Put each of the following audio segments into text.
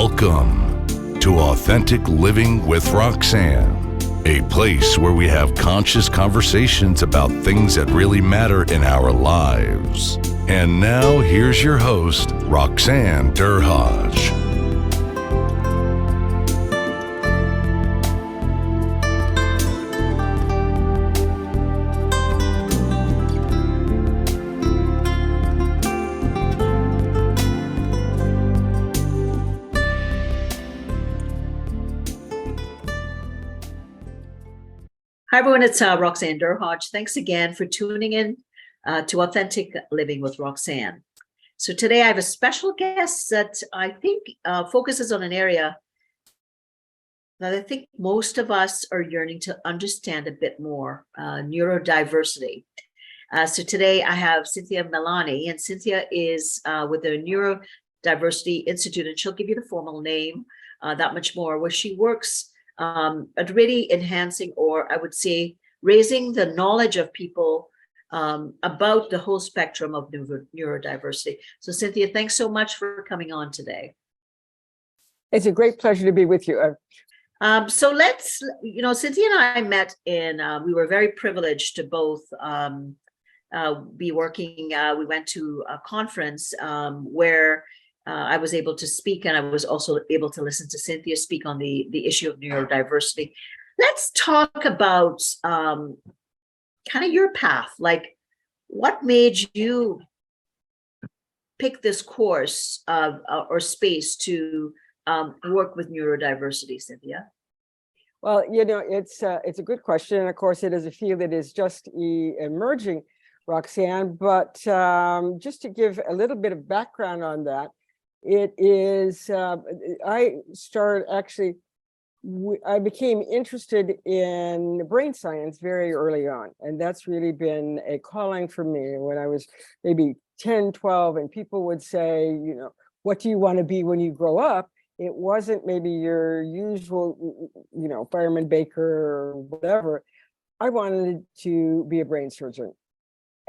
Welcome to Authentic Living with Roxanne, a place where we have conscious conversations about things that really matter in our lives. And now here's your host, Roxanne Derhodge. Hi, everyone. It's Roxanne Derhodge. Thanks again for tuning in to Authentic Living with Roxanne. So today I have a special guest that I think focuses on an area that I think most of us are yearning to understand a bit more, neurodiversity. So today I have Cynthia Milani, and Cynthia is with the Neurodiversity Institute, and she'll give you the formal name that much more, where she works at really enhancing, or I would say raising the knowledge of people about the whole spectrum of neurodiversity. So Cynthia, thanks so much for coming on today. It's a great pleasure to be with you. So let's, Cynthia and I met we were very privileged to both be working. We went to a conference where I was able to speak, and I was also able to listen to Cynthia speak on the issue of neurodiversity. Let's talk about kind of your path. Like, what made you pick this course or space to work with neurodiversity, Cynthia? Well, it's a good question. And of course, it is a field that is just emerging, Roxanne. But just to give a little bit of background on that, it is, I became interested in brain science very early on. And that's really been a calling for me when I was maybe 10, 12, and people would say, what do you want to be when you grow up? It wasn't maybe your usual, fireman, baker, or whatever. I wanted to be a brain surgeon.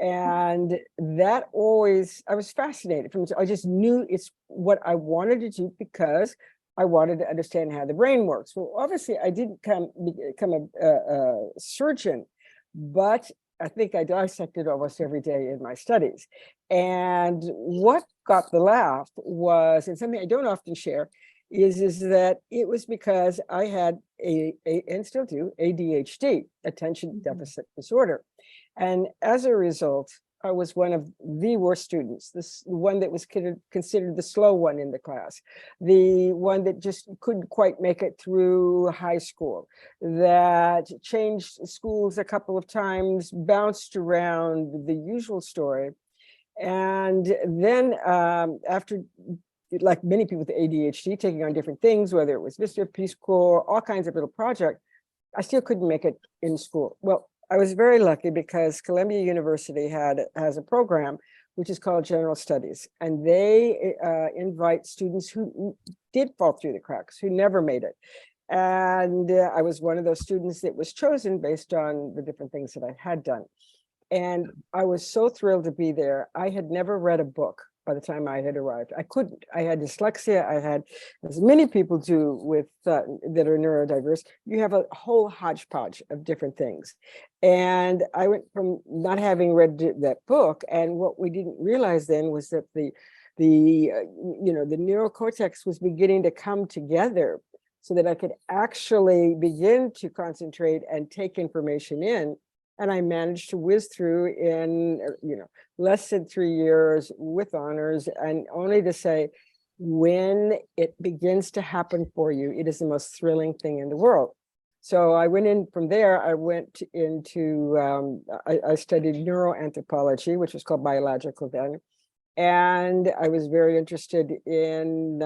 And that I was fascinated from it. I just knew it's what I wanted to do because I wanted to understand how the brain works. Well, obviously I didn't become a surgeon, but I think I dissected almost every day in my studies. And what got the laugh was, and something I don't often share, is that it was because I had and still do, ADHD, attention deficit disorder. And as a result, I was one of the worst students, this one that was considered the slow one in the class, the one that just couldn't quite make it through high school, that changed schools a couple of times, bounced around, the usual story. And then after, like many people with ADHD, taking on different things, whether it was Vista, Peace Corps, all kinds of little projects, I still couldn't make it in school. Well, I was very lucky because Columbia University has a program which is called General Studies, and they invite students who did fall through the cracks, who never made it. And I was one of those students that was chosen based on the different things that I had done. And I was so thrilled to be there. I had never read a book by the time I had arrived. I couldn't. I had dyslexia. I had, as many people do with that are neurodiverse, you have a whole hodgepodge of different things. And I went from not having read that book, and what we didn't realize then was that the neurocortex was beginning to come together so that I could actually begin to concentrate and take information in. And I managed to whiz through in, less than 3 years with honors, and only to say, when it begins to happen for you, it is the most thrilling thing in the world. So I went in from there. I went into, I studied neuroanthropology, which was called biological then. And I was very interested in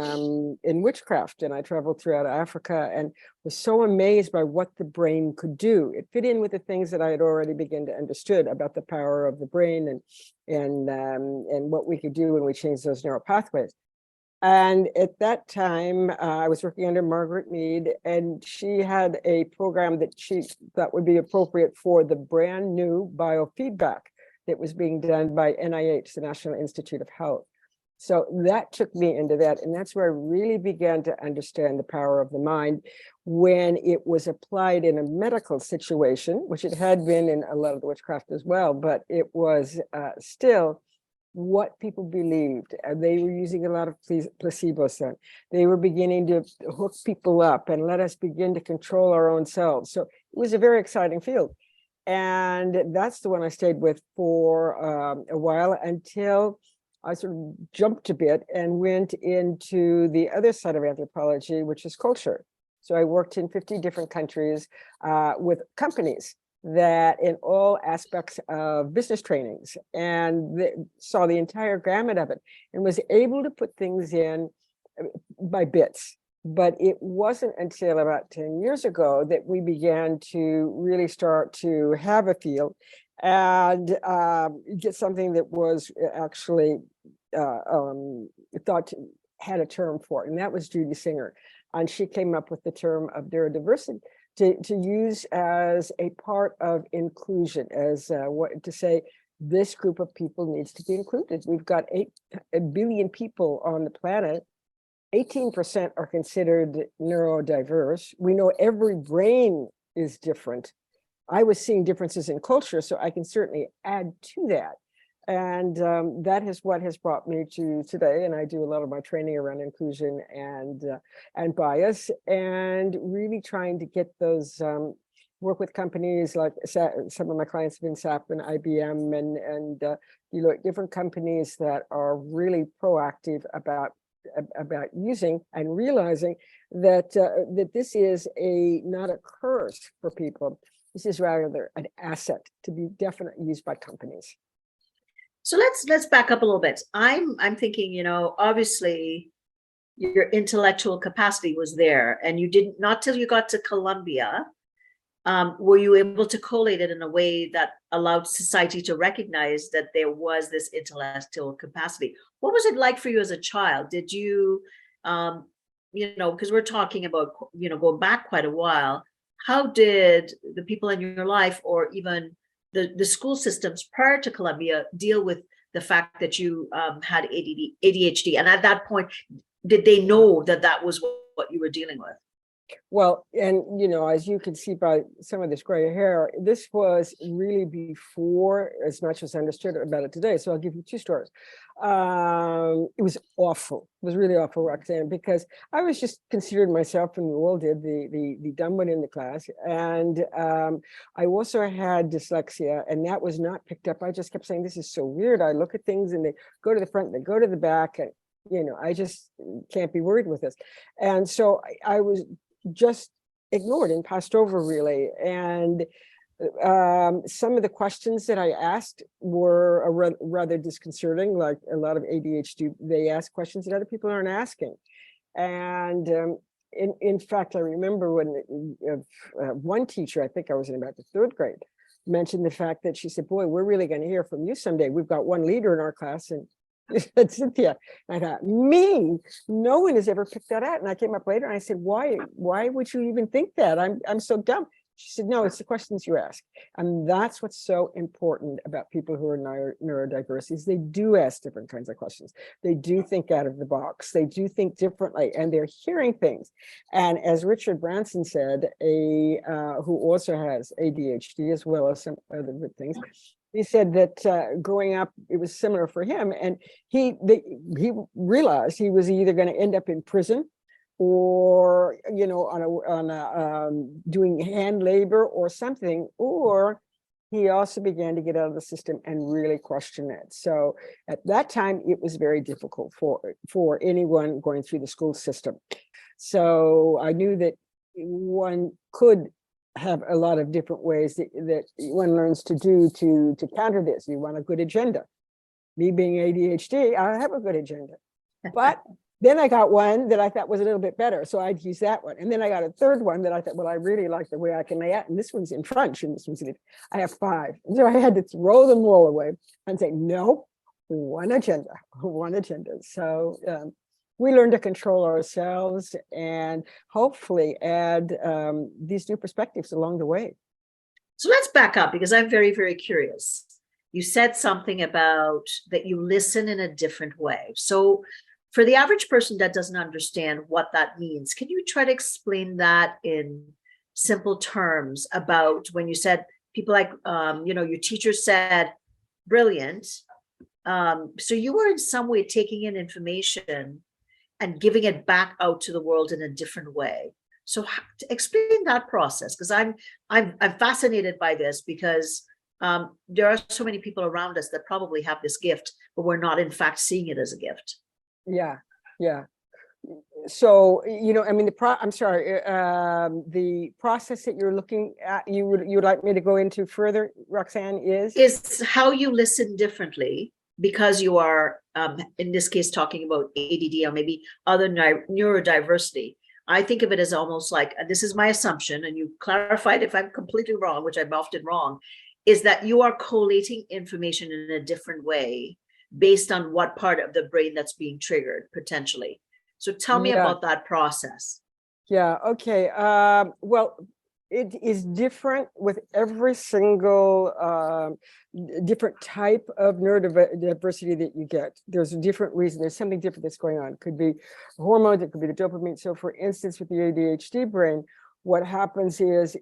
witchcraft, and I traveled throughout Africa and was so amazed by what the brain could do. It fit in with the things that I had already begun to understood about the power of the brain and what we could do when we change those neural pathways. And at that time, I was working under Margaret Mead, and she had a program that she thought would be appropriate for the brand new biofeedback that was being done by NIH, the National Institute of Health. So that took me into that. And that's where I really began to understand the power of the mind when it was applied in a medical situation, which it had been in a lot of the witchcraft as well, but it was still what people believed. They were using a lot of placebos then. They were beginning to hook people up and let us begin to control our own selves. So it was a very exciting field. And that's the one I stayed with for a while until I sort of jumped a bit and went into the other side of anthropology, which is culture. So I worked in 50 different countries with companies that in all aspects of business trainings, and saw the entire gamut of it and was able to put things in by bits. But it wasn't until about 10 years ago that we began to really start to have a field and get something that was actually thought had a term for it, and that was Judy Singer. And she came up with the term of neurodiversity to use as a part of inclusion, as what to say this group of people needs to be included. We've got 8 billion people on the planet. 18% are considered neurodiverse. We know every brain is different. I was seeing differences in culture, so I can certainly add to that. And that is what has brought me to today. And I do a lot of my training around inclusion and bias, and really trying to get those, work with companies like some of my clients have been SAP and IBM and different companies that are really proactive about using and realizing that that this is not a curse for people. This is rather an asset to be definitely used by companies. So let's back up a little bit. I'm thinking, obviously your intellectual capacity was there, and you didn't, not till you got to Columbia, were you able to collate it in a way that allowed society to recognize that there was this intellectual capacity. What was it like for you as a child? Did you, because we're talking about, going back quite a while, how did the people in your life, or even the school systems prior to Columbia, deal with the fact that you had ADHD? And at that point, did they know that that was what you were dealing with? Well, and as you can see by some of this gray hair, this was really before as much as I understood about it today. So I'll give you 2 stories. It was awful. It was really awful, Roxanne, because I was just considered myself, and we all did, the dumb one in the class. And I also had dyslexia, and that was not picked up. I just kept saying, this is so weird. I look at things and they go to the front, they go to the back, and I just can't be worried with this. And so I was just ignored and passed over, really. And some of the questions that I asked were rather disconcerting, like a lot of ADHD, they ask questions that other people aren't asking. And in fact, I remember when one teacher, I think I was in about the 3rd grade, mentioned the fact that she said, boy, we're really going to hear from you someday. We've got one leader in our class, and said, Cynthia. And I thought, me? No one has ever picked that out. And I came up later and I said, why would you even think that? I'm so dumb. She said, no, it's the questions you ask. And that's what's so important about people who are neurodiverse, is they do ask different kinds of questions. They do think out of the box. They do think differently, and they're hearing things. And as Richard Branson said, who also has ADHD as well as some other good things, he said that growing up, it was similar for him. And he realized he was either going to end up in prison or, doing hand labor or something, or he also began to get out of the system and really question it. So at that time, it was very difficult for anyone going through the school system. So I knew that one could have a lot of different ways that one learns to do to counter this. You want a good agenda. Me being ADHD, I have a good agenda. But then I got one that I thought was a little bit better, so I'd use that one. And then I got a 3rd one that I thought, well, I really like the way I can lay out, and this one's in French, and this one's in. I have 5. So I had to throw them all away and say, no, one agenda. So we learn to control ourselves and hopefully add these new perspectives along the way. So let's back up, because I'm very, very curious. you said something about that you listen in a different way. So for the average person that doesn't understand what that means, can you try to explain that in simple terms about when you said people like, your teacher said, brilliant. So you were in some way taking in information and giving it back out to the world in a different way. So explain that process, because I'm fascinated by this, because there are so many people around us that probably have this gift, but we're not in fact seeing it as a gift. Yeah, yeah. So, I mean, I'm sorry, the process that you're looking at, you would like me to go into further, Roxanne, is how you listen differently, because you are, in this case, talking about ADD or maybe other neurodiversity. I think of it as almost like, this is my assumption, and you clarified if I'm completely wrong, which I'm often wrong, is that you are collating information in a different way based on what part of the brain that's being triggered potentially. So tell me about that process. Yeah, okay. Well, it is different with every single different type of neurodiversity that you get. There's a different reason. There's something different that's going on. It could be hormones, it could be the dopamine. So for instance, with the ADHD brain, what happens is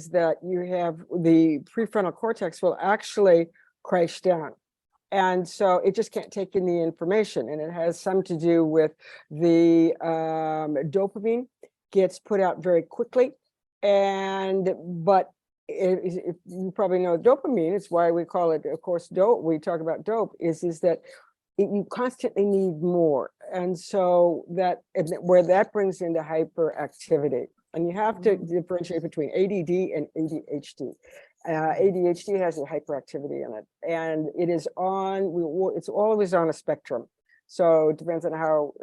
that you have the prefrontal cortex will actually crash down. And so it just can't take in the information, and it has some to do with the dopamine gets put out very quickly. But if you probably know dopamine, it's why we call it, of course, dope. We talk about dope is that you constantly need more. And so where that brings into hyperactivity, and you have to differentiate between ADD and ADHD. ADHD has a hyperactivity in it, and it's always on a spectrum. So it depends on how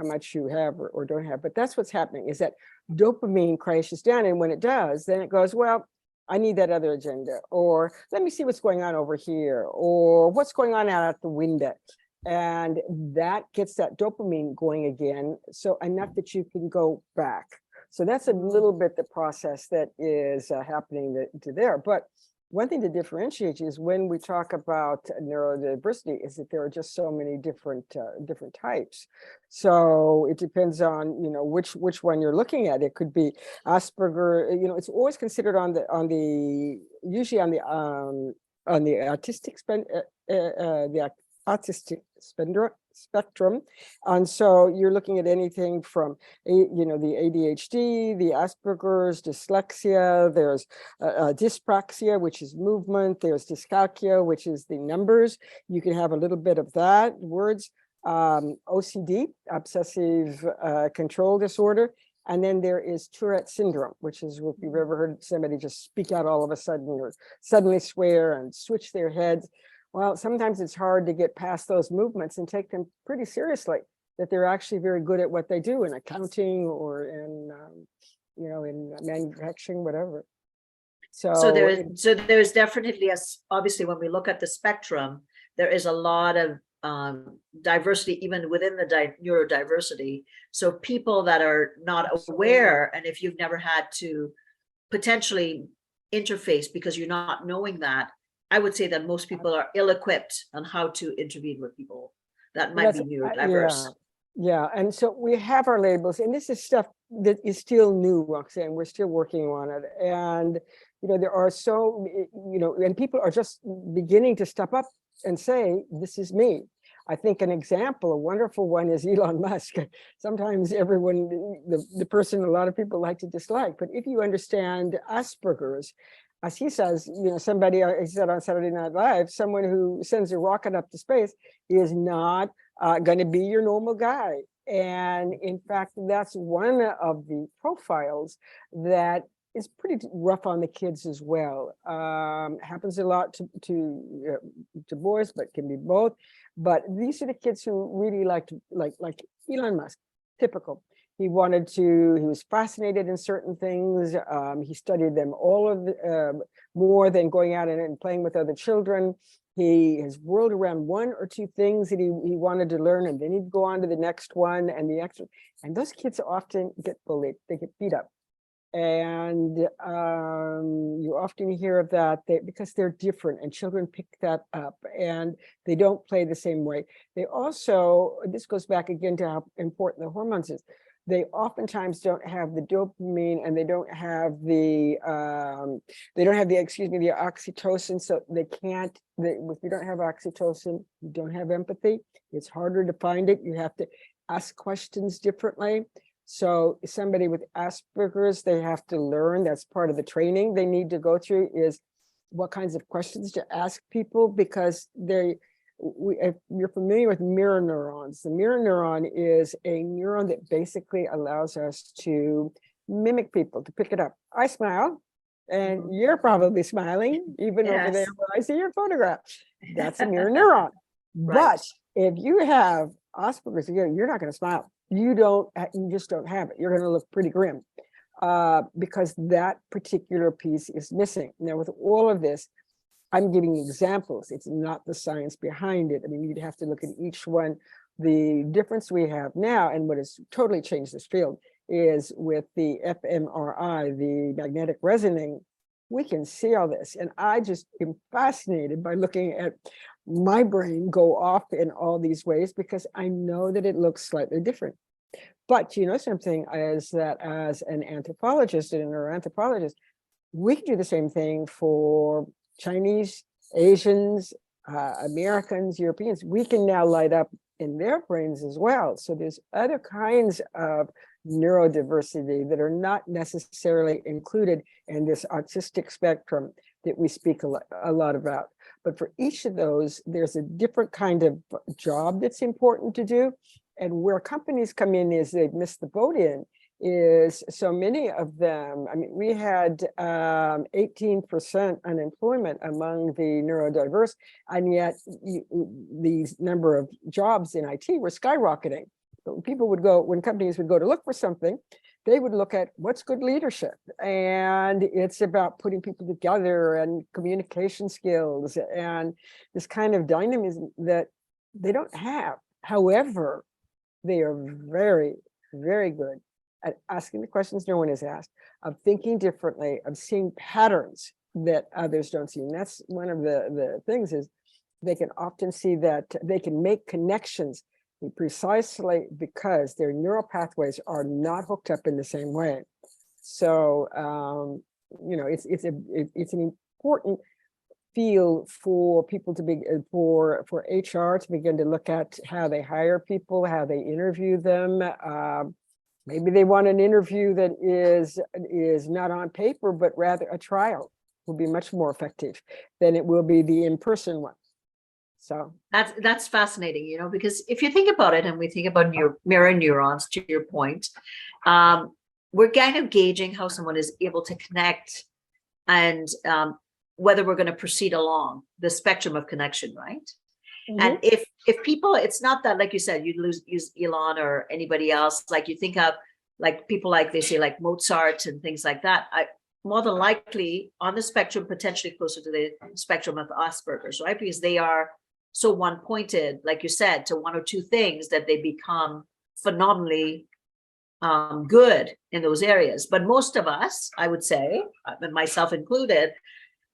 much you have or don't have. But that's what's happening, is that dopamine crashes down, and when it does, then it goes, well, I need that other agenda, or let me see what's going on over here, or what's going on out the window. And that gets that dopamine going again, so enough that you can go back. So that's a little bit the process that is happening to there. But one thing to differentiate is when we talk about neurodiversity is that there are just so many different types. So it depends on which one you're looking at. It could be Asperger. It's always considered usually on the autistic spectrum. And so you're looking at anything from the ADHD, the Asperger's, dyslexia, there's dyspraxia, which is movement, there's dyscalculia, which is the numbers. You can have a little bit of that, words, OCD, obsessive control disorder. And then there is Tourette syndrome, which is if you've ever heard somebody just speak out all of a sudden, or suddenly swear and switch their heads. Well, sometimes it's hard to get past those movements and take them pretty seriously, that they're actually very good at what they do in accounting or in manufacturing, whatever. So there's definitely, obviously, when we look at the spectrum, there is a lot of diversity even within the neurodiversity. So people that are not aware, and if you've never had to potentially interface because you're not knowing that, I would say that most people are ill-equipped on how to intervene with people that might be neurodiverse. Yeah, and so we have our labels, and this is stuff that is still new, Roxanne. We're still working on it, and there are and people are just beginning to step up and say, "This is me." I think an example, a wonderful one, is Elon Musk. Sometimes everyone, the person a lot of people like to dislike, but if you understand Asperger's, as he says, somebody he said on Saturday Night Live, someone who sends a rocket up to space is not going to be your normal guy. And in fact, that's one of the profiles that is pretty rough on the kids as well. Happens a lot to boys, but can be both. But these are the kids who really like Elon Musk, typical. He was fascinated in certain things. He studied them more than going out and playing with other children. He has whirled around one or two things that he wanted to learn, and then he'd go on to the next one and the next one. And those kids often get bullied. They get beat up. And you often hear of that because they're different, and children pick that up, and they don't play the same way. They also, this goes back again to how important the hormones is. They oftentimes don't have the dopamine, and they don't have the the oxytocin. So they can't, if you don't have oxytocin, you don't have empathy. It's harder to find it. You have to ask questions differently. So somebody with Asperger's, they have to learn, that's part of the training they need to go through, is what kinds of questions to ask people, because if you're familiar with mirror neurons, the mirror neuron is a neuron that basically allows us to mimic people, to pick it up. I smile, and you're probably smiling, even over there where I see your photograph. That's a mirror neuron. But if you have Asperger's, you're not going to smile. You just don't have it. You're going to look pretty grim because that particular piece is missing. Now, with all of this, I'm giving examples. It's not the science behind it. I mean, you'd have to look at each one. The difference we have now, and what has totally changed this field, is with the fMRI, the magnetic resonating, we can see all this. And I just am fascinated by looking at my brain go off in all these ways, because I know that it looks slightly different. But you know something is that as an anthropologist and a neuroanthropologist, we can do the same thing for Chinese, Asians, Americans, Europeans. We can now light up in their brains as well. So there's other kinds of neurodiversity that are not necessarily included in this autistic spectrum that we speak a lot about. But for each of those, there's a different kind of job that's important to do. And where companies come in is they've missed the boat in, is so many of them, I mean, we had 18% unemployment among the neurodiverse, and yet the number of jobs in IT were skyrocketing. But when companies would go to look for something, they would look at what's good leadership. And it's about putting people together and communication skills and this kind of dynamism that they don't have. However, they are very, very good at asking the questions no one has asked, of thinking differently, of seeing patterns that others don't see. And that's one of the things, is they can often see that they can make connections precisely because their neural pathways are not hooked up in the same way. So it's an important field for people to be for HR to begin to look at how they hire people, how they interview them. Maybe they want an interview that is not on paper, but rather a trial will be much more effective than it will be the in-person one. So that's fascinating, because if you think about it, and we think about mirror neurons, to your point, we're kind of gauging how someone is able to connect, and whether we're going to proceed along the spectrum of connection, right? Mm-hmm. And if people, it's not that, like you said, you'd use Elon or anybody else, like you think of like people like they say like Mozart and things like that, more than likely on the spectrum, potentially closer to the spectrum of Asperger's, right? Because they are so one-pointed, like you said, to one or two things that they become phenomenally good in those areas. But most of us, I would say, and myself included,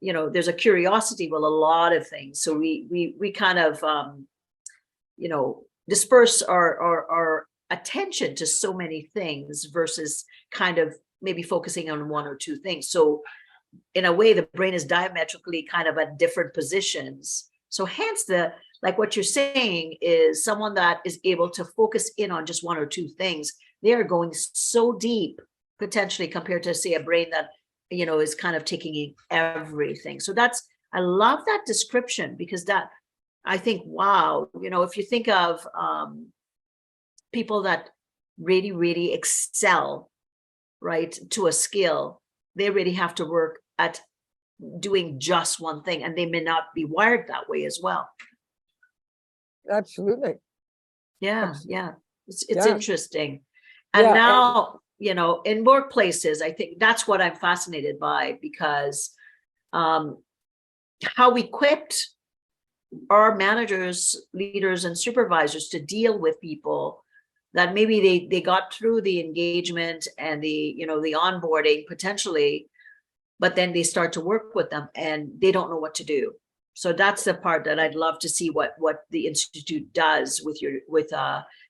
there's a curiosity with a lot of things. So we kind of, disperse our attention to so many things versus kind of maybe focusing on one or two things. So in a way, the brain is diametrically kind of at different positions. So hence like what you're saying is someone that is able to focus in on just one or two things, they are going so deep potentially compared to, say, a brain that, is kind of taking in everything. So I love that description, because that, I think, wow, if you think of people that really, really excel, right, to a skill, they really have to work at doing just one thing, and they may not be wired that way as well. Absolutely. Yeah. It's interesting. And now, in workplaces, I think that's what I'm fascinated by, because how equipped are managers, leaders, and supervisors to deal with people that maybe they got through the engagement and the, you know, the onboarding potentially, but then they start to work with them and they don't know what to do. So that's the part that I'd love to see what the Institute does with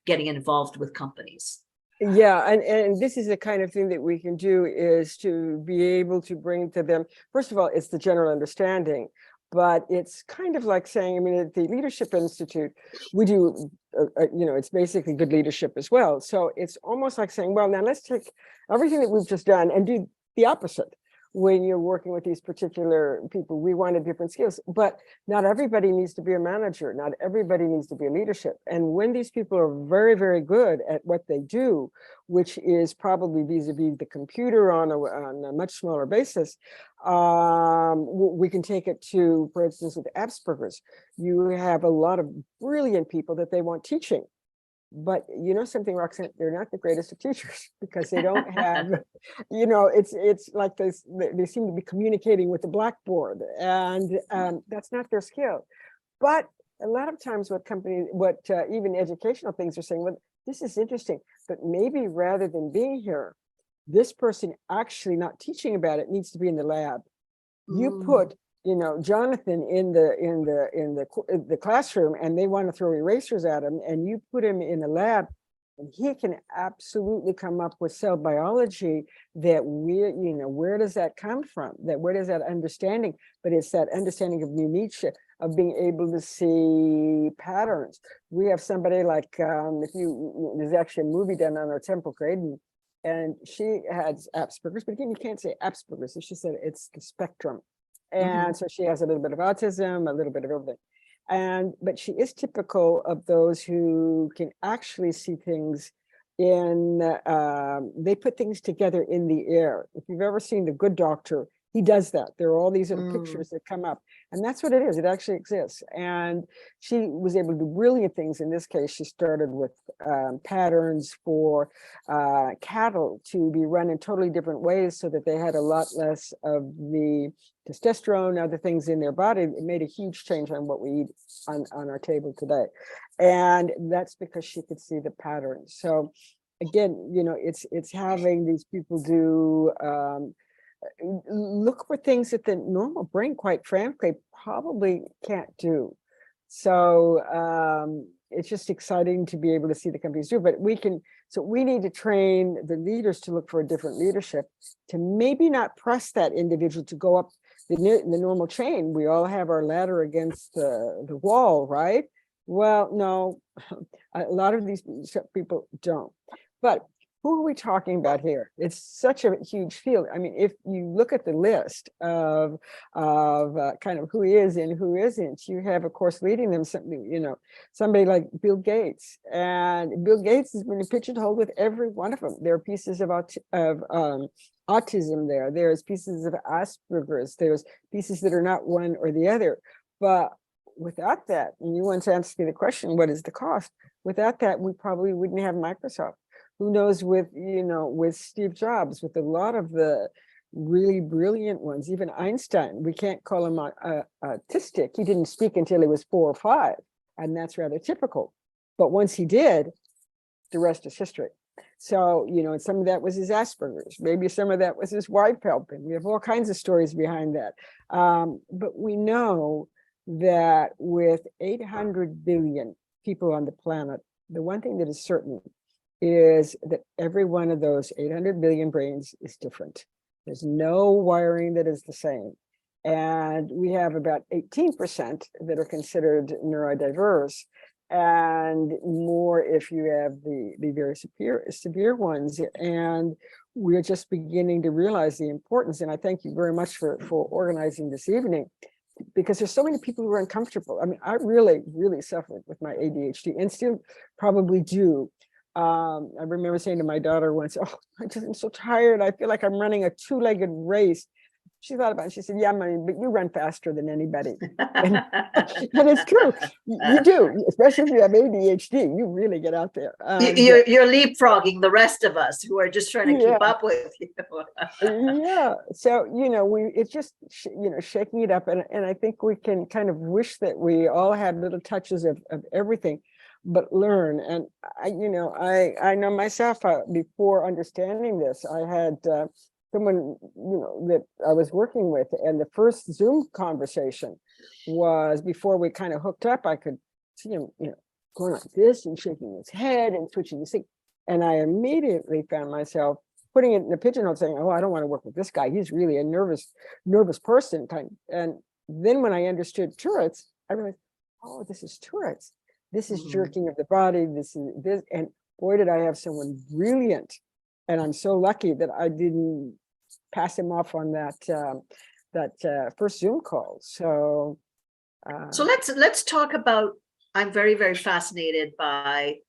getting involved with companies. Yeah, and this is the kind of thing that we can do, is to be able to bring to them, first of all, it's the general understanding, but it's kind of like saying, I mean, at the Leadership Institute, we do, you know, it's basically good leadership as well. So it's almost like saying, well, now let's take everything that we've just done and do the opposite. When you're working with these particular people, we wanted different skills, but not everybody needs to be a manager. Not everybody needs to be a leadership. And when these people are very, very good at what they do, which is probably vis-a-vis the computer on a much smaller basis, we can take it to, for instance, with Asperger's. You have a lot of brilliant people that they want teaching. But you know something, Roxanne, they're not the greatest of teachers, because they don't have, you know, it's like this, they seem to be communicating with the blackboard, and that's not their skill. But a lot of times what companies, even educational things are saying, well, this is interesting, but maybe rather than being here, this person actually not teaching about it needs to be in the lab. You put, you know, Jonathan in the classroom, and they want to throw erasers at him, and you put him in a lab, and he can absolutely come up with cell biology that you know, where does that come from? Where does that understanding? But it's that understanding of Nietzsche, of being able to see patterns. We have somebody like, there's actually a movie done on our Temple Graydon, and she has Asperger's, but again, you can't say Asperger's. She said it's the spectrum. And so she has a little bit of autism, a little bit of everything. But she is typical of those who can actually see things in, they put things together in the air. If you've ever seen The Good Doctor, he does that. There are all these little pictures that come up, and that's what it is. It actually exists. And she was able to do brilliant things. In this case, she started with patterns for cattle to be run in totally different ways, so that they had a lot less of the testosterone, other things in their body. It made a huge change on what we eat on our table today. And that's because she could see the patterns. So again, you know, it's having these people do, look for things that the normal brain, quite frankly, probably can't do. So it's just exciting to be able to see the companies do, but we need to train the leaders to look for a different leadership, to maybe not press that individual to go up the normal chain. We all have our ladder against the wall, right? Well, no, a lot of these people don't. But who are we talking about here? It's such a huge field. I mean, if you look at the list of kind of who is and who isn't, you have, of course, leading them something, you know, somebody like Bill Gates. And Bill Gates has been pigeonholed with every one of them. There are pieces of autism there. There's pieces of Asperger's. There's pieces that are not one or the other. But without that, and you once asked me the question, what is the cost? Without that, we probably wouldn't have Microsoft. Who knows, with, you know, with Steve Jobs, with a lot of the really brilliant ones, even Einstein, we can't call him autistic. He didn't speak until he was 4 or 5, and that's rather typical. But once he did, the rest is history. So, you know, and some of that was his Asperger's. Maybe some of that was his wife helping. We have all kinds of stories behind that. But we know that with 800 billion people on the planet, the one thing that is certain is that every one of those 800 billion brains is different. There's no wiring that is the same. And we have about 18% that are considered neurodiverse, and more if you have the very severe ones. And we're just beginning to realize the importance. And I thank you very much for organizing this evening, because there's so many people who are uncomfortable. I mean, I really, really suffered with my ADHD, and still probably do. I remember saying to my daughter once, "Oh, I'm so tired. I feel like I'm running a 2-legged race." She thought about it. She said, "Yeah, Mommy, but you run faster than anybody." And it's true. You do, especially if you have ADHD. You really get out there. You're leapfrogging the rest of us who are just trying to keep up with you. Yeah. So, you know, it's just, you know, shaking it up. And I think we can kind of wish that we all had little touches of everything. but learn. And I know myself, before understanding this, I had someone, that I was working with, and the first Zoom conversation was before we kind of hooked up. I could see him, going like this and shaking his head and switching his thing. And I immediately found myself putting it in a pigeonhole, saying, "Oh, I don't want to work with this guy. He's really a nervous person." And then when I understood Tourette's, I realized, oh, this is Tourette's. This is jerking of the body. This is this. And boy, did I have someone brilliant. And I'm so lucky that I didn't pass him off on that first Zoom call. So let's talk about, I'm very, very fascinated by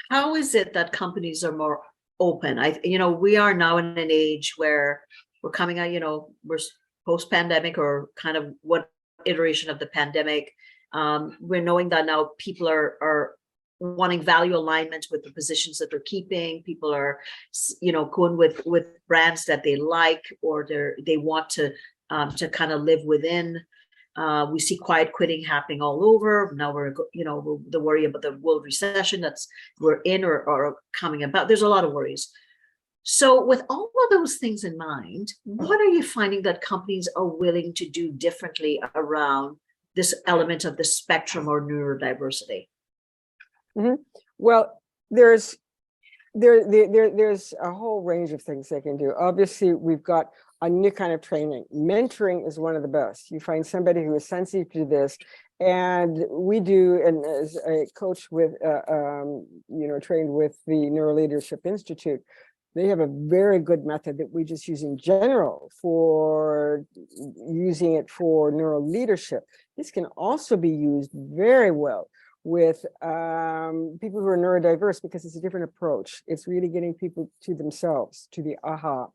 how is it that companies are more open? We are now in an age where we're coming out, we're post-pandemic, or kind of what iteration of the pandemic. We're knowing that now people are wanting value alignment with the positions that they're keeping. People are, going with brands that they like, or they want to kind of live within. We see quiet quitting happening all over. Now we're, the worry about the world recession that's we're in or coming about. There's a lot of worries. So with all of those things in mind, what are you finding that companies are willing to do differently around this element of the spectrum or neurodiversity? Well, there's a whole range of things they can do. Obviously, we've got a new kind of training. Mentoring is one of the best. You find somebody who is sensitive to this, and we do. And as a coach with, trained with the Neuroleadership Institute, they have a very good method that we just use in general for using it for neuroleadership. This can also be used very well with people who are neurodiverse, because it's a different approach. It's really getting people to themselves, to the aha.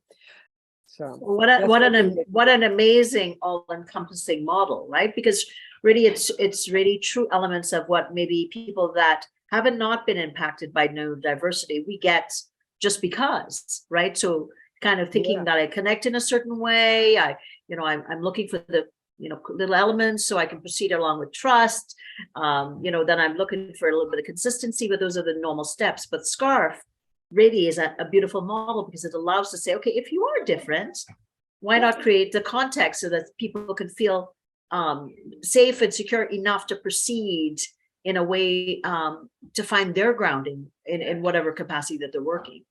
So what an amazing all-encompassing model, right? Because really it's really true elements of what maybe people that haven't not been impacted by neurodiversity we get just because, right? So kind of thinking that I connect in a certain way. I'm looking for the little elements so I can proceed along with trust. Then I'm looking for a little bit of consistency, but those are the normal steps. But SCARF really is a beautiful model, because it allows to say, okay, if you are different, why not create the context so that people can feel safe and secure enough to proceed in a way to find their grounding in whatever capacity that they're working.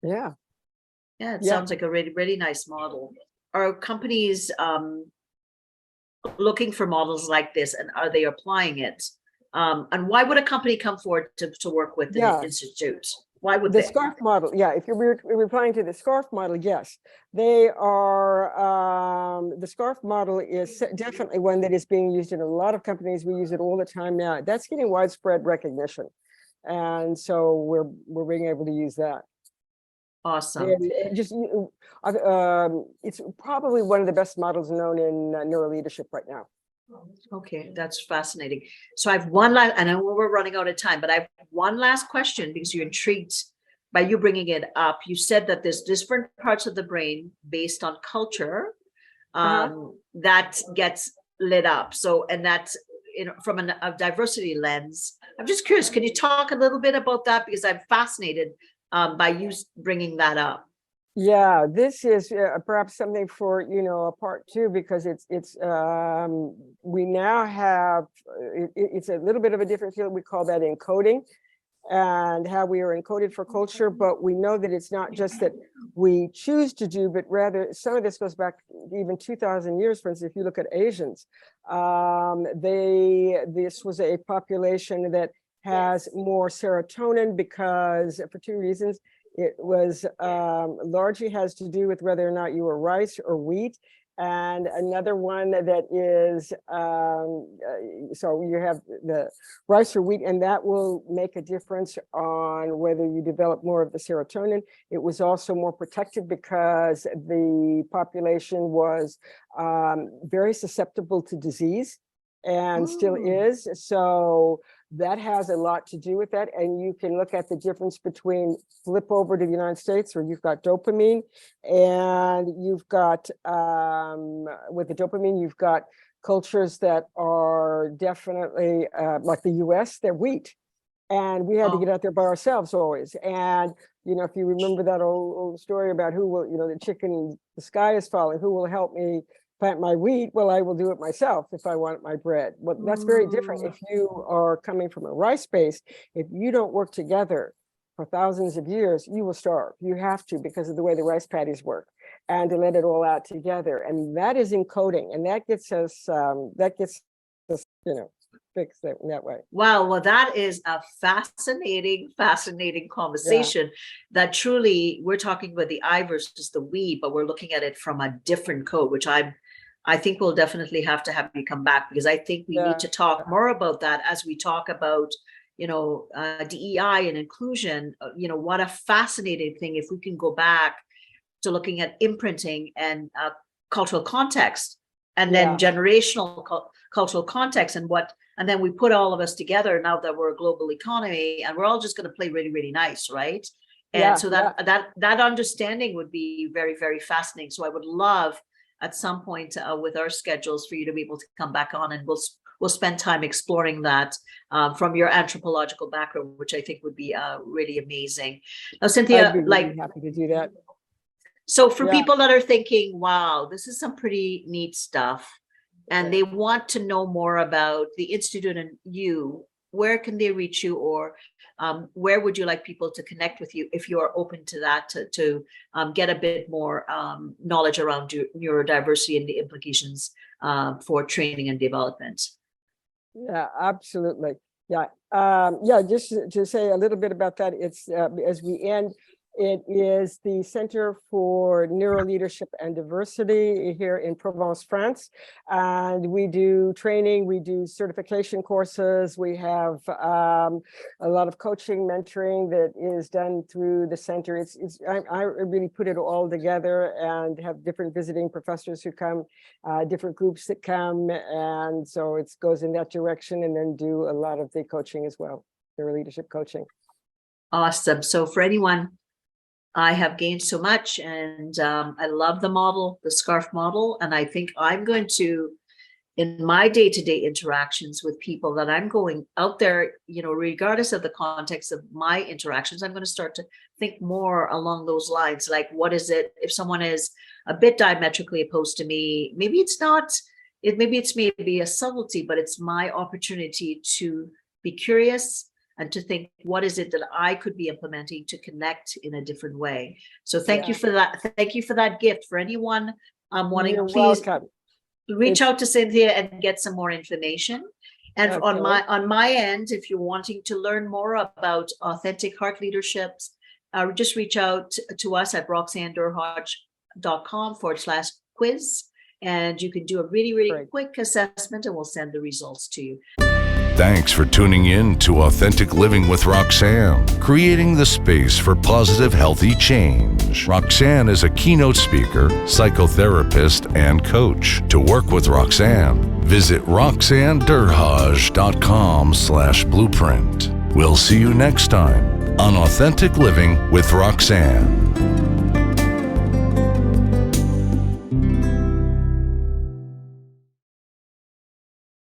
It sounds like a really, really nice model. Are companies looking for models like this, and are they applying it? And why would a company come forward to work with the institute? Why would the they? SCARF model? If you're replying to the SCARF model, yes, they are. The SCARF model is definitely one that is being used in a lot of companies. We use it all the time now. That's getting widespread recognition, and so we're being able to use that. Awesome. And it's probably one of the best models known in neuroleadership right now. Okay, that's fascinating. So I have one last, I know we're running out of time, but I have one last question, because you're intrigued by you bringing it up. You said that there's different parts of the brain based on culture that gets lit up. So, and that's from a diversity lens. I'm just curious, can you talk a little bit about that? Because I'm fascinated by you bringing that up. Yeah, this is perhaps something for a part two, because we now have it's a little bit of a different field. We call that encoding, and how we are encoded for culture. But we know that it's not just that we choose to do, but rather some of this goes back even 2,000 years. For instance, if you look at Asians, this was a population that has more serotonin, because for two reasons. It was largely has to do with whether or not you were rice or wheat. And another one that is, so you have the rice or wheat, and that will make a difference on whether you develop more of the serotonin. It was also more protected because the population was very susceptible to disease, and still is. So that has a lot to do with that. And you can look at the difference between flip over to the United States, where you've got dopamine, and you've got, with the dopamine, you've got cultures that are definitely, like the US, they're wheat. And we had to get out there by ourselves always. And, if you remember that old story about who will, the chicken, the sky is falling, who will help me plant my wheat? Well, I will do it myself if I want my bread. Well, that's very different. If you are coming from a rice base, if you don't work together for thousands of years, you will starve. You have to, because of the way the rice paddies work, and to let it all out together. And that is encoding, and that gets us, fixed in that way. Wow. Well, that is a fascinating conversation that truly we're talking about the I versus the we, but we're looking at it from a different code, which I think we'll definitely have to have you come back, because I think we need to talk more about that as we talk about, DEI and inclusion. What a fascinating thing if we can go back to looking at imprinting and cultural context, and then generational cultural context, and then we put all of us together now that we're a global economy, and we're all just going to play really, really nice, right? And so that understanding would be very, very fascinating. So I would love at some point with our schedules for you to be able to come back on, and we'll spend time exploring that from your anthropological background, which I think would be really amazing. Now, Cynthia, I'd be really happy to do that. So for people that are thinking, wow, this is some pretty neat stuff, and they want to know more about the Institute and you, where can they reach you, or where would you like people to connect with you if you are open to that, to get a bit more knowledge around neurodiversity and the implications for training and development? Yeah, absolutely. Yeah. Just to say a little bit about that, it's as we end, it is the Center for Neuroleadership and Diversity here in Provence, France. And we do training, we do certification courses, we have a lot of coaching, mentoring that is done through the center. I really put it all together and have different visiting professors who come, different groups that come. And so it goes in that direction, and then do a lot of the coaching as well, neuroleadership coaching. Awesome. So for anyone, I have gained so much, and I love the model, the SCARF model. And I think I'm going to, in my day-to-day interactions with people that I'm going out there, regardless of the context of my interactions, I'm going to start to think more along those lines. Like, what is it if someone is a bit diametrically opposed to me? Maybe it's not, maybe it's maybe a subtlety, but it's my opportunity to be curious and to think, what is it that I could be implementing to connect in a different way? So thank you for that. Thank you for that gift. For anyone wanting, please reach out to Cynthia and get some more information. And on my end, if you're wanting to learn more about authentic heart leaderships, just reach out to us at roxannedurhage.com/quiz. And you can do a really, really quick assessment, and we'll send the results to you. Thanks for tuning in to Authentic Living with Roxanne, creating the space for positive, healthy change. Roxanne is a keynote speaker, psychotherapist, and coach. To work with Roxanne, visit roxannedurhage.com/blueprint. We'll see you next time on Authentic Living with Roxanne.